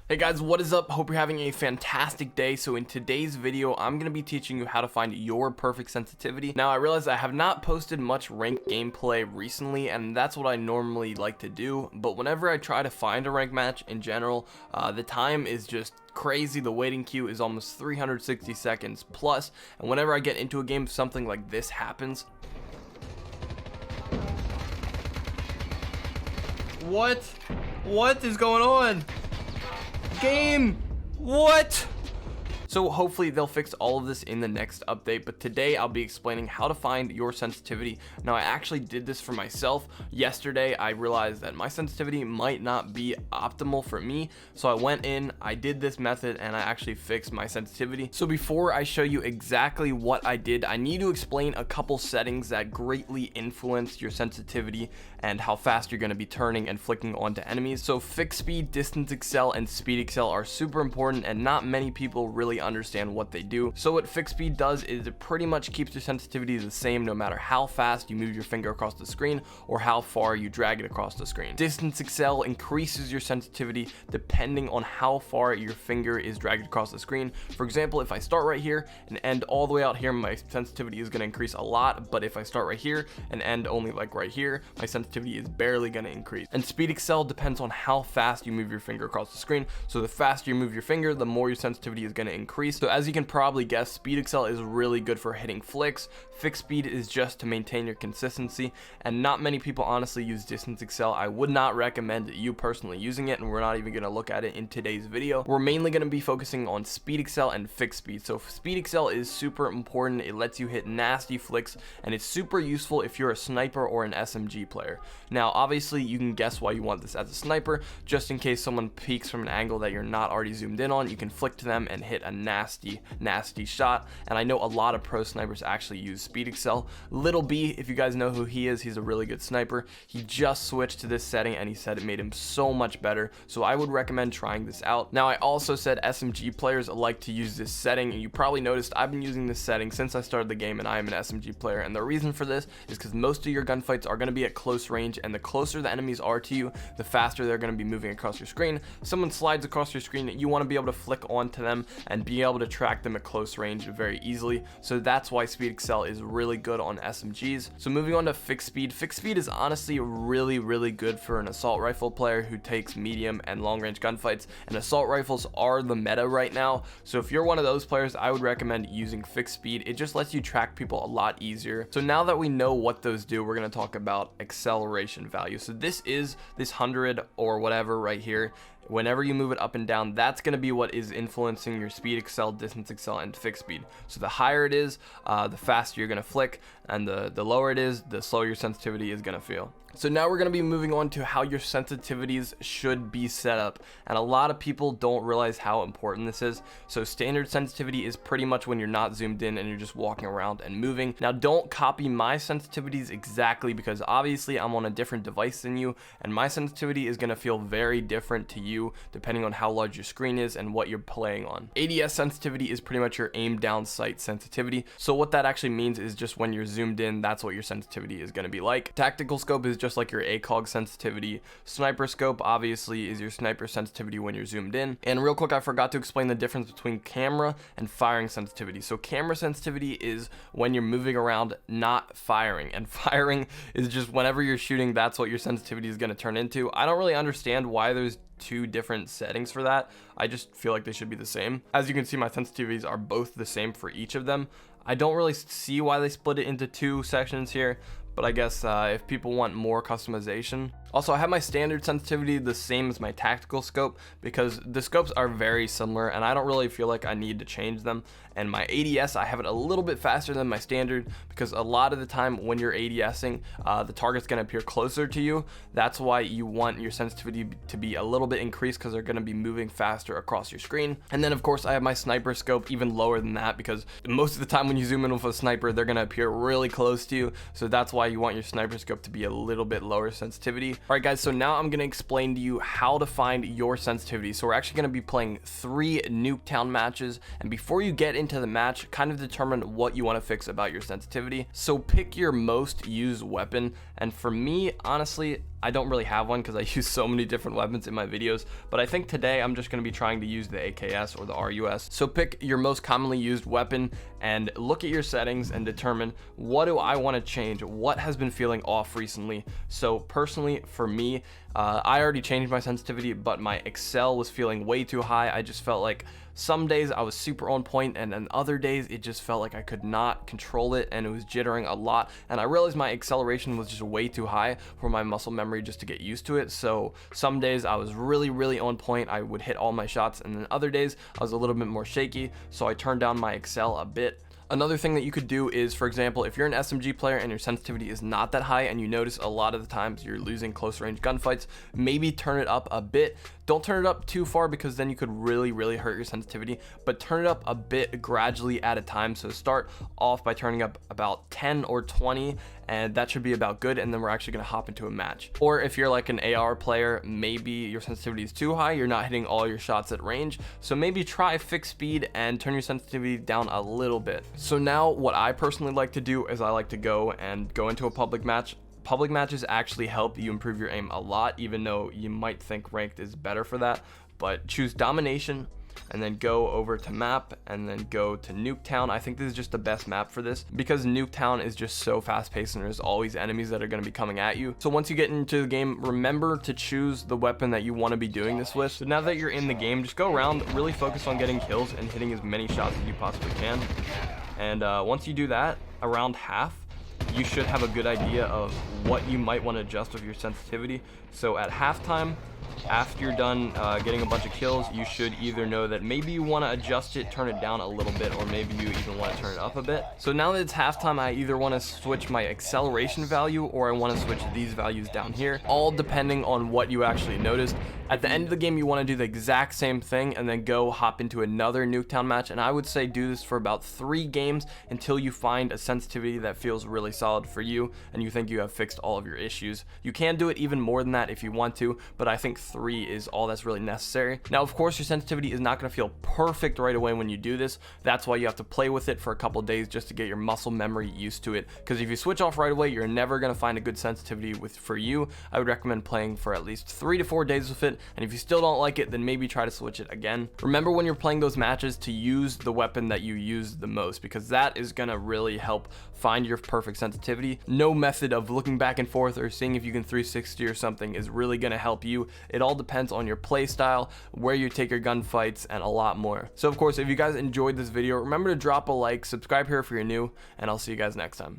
Hey guys, what is up? Hope you're having a fantastic day. So in today's video, I'm going to be teaching you how to find your perfect sensitivity. Now I realize I have not posted much ranked gameplay recently, and that's what I normally like to do. But whenever I try to find a ranked match in general, the time is just crazy. The waiting queue is almost 360 seconds plus, and whenever I get into a game, something like this happens. What is going on? Game, what? So hopefully they'll fix all of this in the next update, but today I'll be explaining how to find your sensitivity. Now I actually did this for myself yesterday. I realized that my sensitivity might not be optimal for me, so I went in, I did this method, and I actually fixed my sensitivity. So before I show you exactly what I did, I need to explain a couple settings that greatly influence your sensitivity and how fast you're going to be turning and flicking onto enemies. So fixed speed, distance excel, and speed excel are super important, and not many people really understand what they do. So what fixed speed does is it pretty much keeps your sensitivity the same no matter how fast you move your finger across the screen or how far you drag it across the screen. Distance excel increases your sensitivity depending on how far your finger is dragged across the screen. For example, if I start right here and end all the way out here, my sensitivity is going to increase a lot, but if I start right here and end only like right here, my sensitivity is barely going to increase. And speed excel depends on how fast you move your finger across the screen. So the faster you move your finger, the more your sensitivity is going to increase. So as you can probably guess, speed excel is really good for hitting flicks. Fixed speed is just to maintain your consistency, and not many people honestly use distance excel. I would not recommend you personally using it, and we're not even going to look at it in today's video. We're mainly going to be focusing on speed excel and fixed speed. So speed excel is super important. It lets you hit nasty flicks, and it's super useful if you're a sniper or an SMG player. Now obviously you can guess why you want this as a sniper. Just in case someone peeks from an angle that you're not already zoomed in on, you can flick to them and hit a nasty shot. And I know a lot of pro snipers actually use speed excel. Little B, if you guys know who he is, he's a really good sniper. He just switched to this setting and he said it made him so much better, so I would recommend trying this out. Now I also said SMG players like to use this setting, and you probably noticed I've been using this setting since I started the game, and I am an SMG player. And the reason for this is because most of your gunfights are going to be at close range, and the closer the enemies are to you, the faster they're going to be moving across your screen. If someone slides across your screen, you want to be able to flick onto them and be able to track them at close range very easily. So that's why speed excel is really good on SMGs. So moving on to fixed speed. Fixed speed is honestly really good for an assault rifle player who takes medium and long range gunfights, and assault rifles are the meta right now. So if you're one of those players, I would recommend using fixed speed. It just lets you track people a lot easier. So now that we know what those do, we're going to talk about acceleration value. So this is this 100 or whatever right here. Whenever you move it up and down, that's going to be what is influencing your speed excel, distance excel, and fixed speed. So the higher it is, the faster you're going to flick, and the lower it is, the slower your sensitivity is going to feel. So now we're going to be moving on to how your sensitivities should be set up, and a lot of people don't realize how important this is. So standard sensitivity is pretty much when you're not zoomed in and you're just walking around and moving. Now don't copy my sensitivities exactly, because obviously I'm on a different device than you, and my sensitivity is going to feel very different to you depending on how large your screen is and what you're playing on. ADS sensitivity is pretty much your aim down sight sensitivity. So what that actually means is just when you're zoomed in, that's what your sensitivity is going to be like. Tactical scope is just like your ACOG sensitivity. Sniper scope obviously is your sniper sensitivity when you're zoomed in. And real quick, I forgot to explain the difference between camera and firing sensitivity. So camera sensitivity is when you're moving around, not firing, and firing is just whenever you're shooting, that's what your sensitivity is going to turn into. I don't really understand why there's two different settings for that. I just feel like they should be the same. As you can see, my sensitivities are both the same for each of them. I don't really see why they split it into two sections here, but I guess if people want more customization. Also, I have my standard sensitivity the same as my tactical scope because the scopes are very similar and I don't really feel like I need to change them. And my ADS, I have it a little bit faster than my standard because a lot of the time when you're ADSing, the target's going to appear closer to you. That's why you want your sensitivity to be a little bit increased, because they're going to be moving faster across your screen. And then of course I have my sniper scope even lower than that, because most of the time when you zoom in with a sniper, they're going to appear really close to you. So that's why you want your sniper scope to be a little bit lower sensitivity. Alright guys, so now I'm going to explain to you how to find your sensitivity. So we're actually going to be playing 3 Nuketown matches, and before you get into the match, kind of determine what you want to fix about your sensitivity. So pick your most used weapon, and for me, honestly, I don't really have one because I use so many different weapons in my videos, but I think today I'm just going to be trying to use the AKS or the RUS. So pick your most commonly used weapon and look at your settings and determine, what do I want to change? What has been feeling off recently? So personally, for me, I already changed my sensitivity, but my Excel was feeling way too high. I just felt like some days I was super on point, and then other days it just felt like I could not control it, and it was jittering a lot. And I realized my acceleration was just way too high for my muscle memory just to get used to it. So some days I was really on point, I would hit all my shots, and then other days I was a little bit more shaky, so I turned down my Excel a bit. Another thing that you could do is, for example, if you're an SMG player and your sensitivity is not that high and you notice a lot of the times you're losing close range gunfights, maybe turn it up a bit. Don't turn it up too far because then you could really hurt your sensitivity, but turn it up a bit gradually at a time. So start off by turning up about 10 or 20, and that should be about good, and then we're actually going to hop into a match. Or if you're like an AR player, maybe your sensitivity is too high, you're not hitting all your shots at range, so maybe try fixed speed and turn your sensitivity down a little bit. So now what I personally like to do is I like to go into a public match. Public matches actually help you improve your aim a lot, even though you might think ranked is better for that. But choose domination, and then go over to map, and then go to Nuketown. I think this is just the best map for this because Nuketown is just so fast paced and there's always enemies that are going to be coming at you. So once you get into the game, remember to choose the weapon that you want to be doing this with. So now that you're in the game, just go around, really focus on getting kills and hitting as many shots as you possibly can. And once you do that, around half, you should have a good idea of what you might want to adjust with your sensitivity. So at halftime, after you're done getting a bunch of kills, you should either know that maybe you want to adjust it, turn it down a little bit, or maybe you even want to turn it up a bit. So now that it's halftime, I either want to switch my acceleration value or I want to switch these values down here, all depending on what you actually noticed. At the end of the game, you want to do the exact same thing and then go hop into another Nuketown match, and I would say do this for about 3 games until you find a sensitivity that feels really solid for you and you think you have fixed all of your issues. You can do it even more than that if you want to, but I think 3 is all that's really necessary. Now, of course, your sensitivity is not going to feel perfect right away when you do this. That's why you have to play with it for a couple days just to get your muscle memory used to it, because if you switch off right away, you're never going to find a good sensitivity for you. I would recommend playing for at least 3 to 4 days with it, and if you still don't like it, then maybe try to switch it again. Remember when you're playing those matches to use the weapon that you use the most, because that is going to really help find your perfect sensitivity. No method of looking back and forth or seeing if you can 360 or something is really going to help you. It all depends on your play style, where you take your gunfights, and a lot more. So of course, if you guys enjoyed this video, remember to drop a like, subscribe here if you're new, and I'll see you guys next time.